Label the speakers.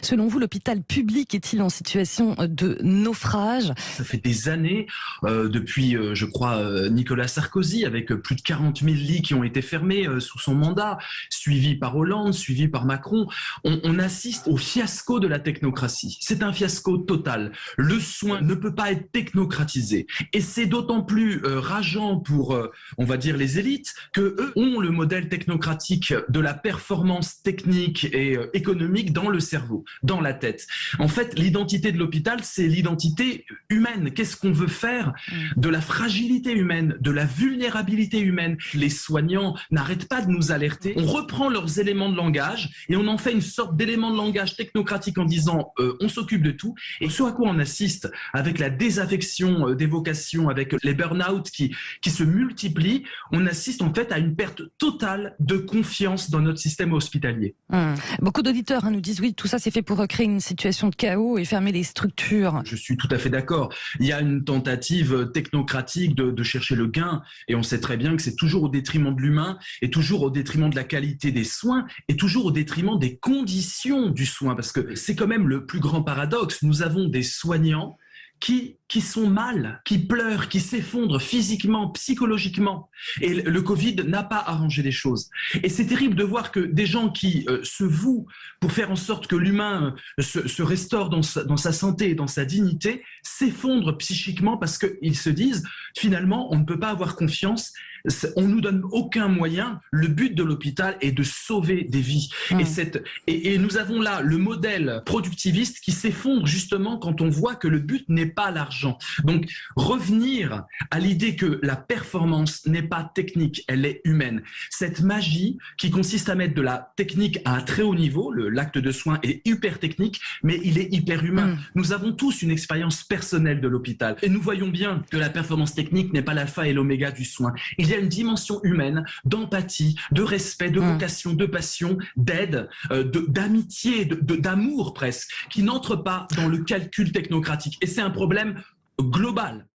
Speaker 1: Selon vous, l'hôpital public est-il en situation de naufrage?
Speaker 2: Ça fait des années, depuis, je crois, Nicolas Sarkozy, avec plus de 40 000 lits qui ont été fermés sous son mandat, suivi par Hollande, suivi par Macron. On assiste au fiasco de la technocratie. C'est un fiasco total. Le soin ne peut pas être technocratisé. Et c'est d'autant plus rageant pour, on va dire, les élites, que eux ont le modèle technocratique de la performance technique et économique dans le cerveau, dans la tête. En fait, l'identité de l'hôpital, c'est l'identité humaine. Qu'est-ce qu'on veut faire de la fragilité humaine, de la vulnérabilité humaine? Les soignants n'arrêtent pas de nous alerter. On reprend leurs éléments de langage et on en fait une sorte d'élément de langage technocratique en disant on s'occupe de tout. Et ce à quoi on assiste avec la désaffection des vocations, avec les burn-out qui se multiplient, on assiste en fait à une perte totale de confiance dans notre système hospitalier.
Speaker 1: Beaucoup d'auditeurs nous disent oui, tout ça c'est fait pour créer une situation de chaos et fermer les structures.
Speaker 2: Je suis tout à fait d'accord. Il y a une tentative technocratique de chercher le gain et on sait très bien que c'est toujours au détriment de l'humain et toujours au détriment de la qualité des soins et toujours au détriment des conditions du soin, parce que c'est quand même le plus grand paradoxe. Nous avons des soignants qui sont mal, qui pleurent, qui s'effondrent physiquement, psychologiquement. Et le Covid n'a pas arrangé les choses. Et c'est terrible de voir que des gens qui se vouent pour faire en sorte que l'humain se restaure dans sa santé et dans sa dignité, s'effondrent psychiquement parce qu'ils se disent, finalement, on ne peut pas avoir confiance, on nous donne aucun moyen. Le but de l'hôpital est de sauver des vies. Et nous avons là le modèle productiviste qui s'effondre justement quand on voit que le but n'est pas l'argent. Donc revenir à l'idée que la performance n'est pas technique, elle est humaine. Cette magie qui consiste à mettre de la technique à un très haut niveau, l'acte de soin est hyper technique, mais il est hyper humain. Nous avons tous une expérience personnelle de l'hôpital et nous voyons bien que la performance technique n'est pas l'alpha et l'oméga du soin. Il y a une dimension humaine, d'empathie, de respect, de vocation, de passion, d'aide, d'amitié, d'amour presque, qui n'entre pas dans le calcul technocratique. Et c'est un problème global.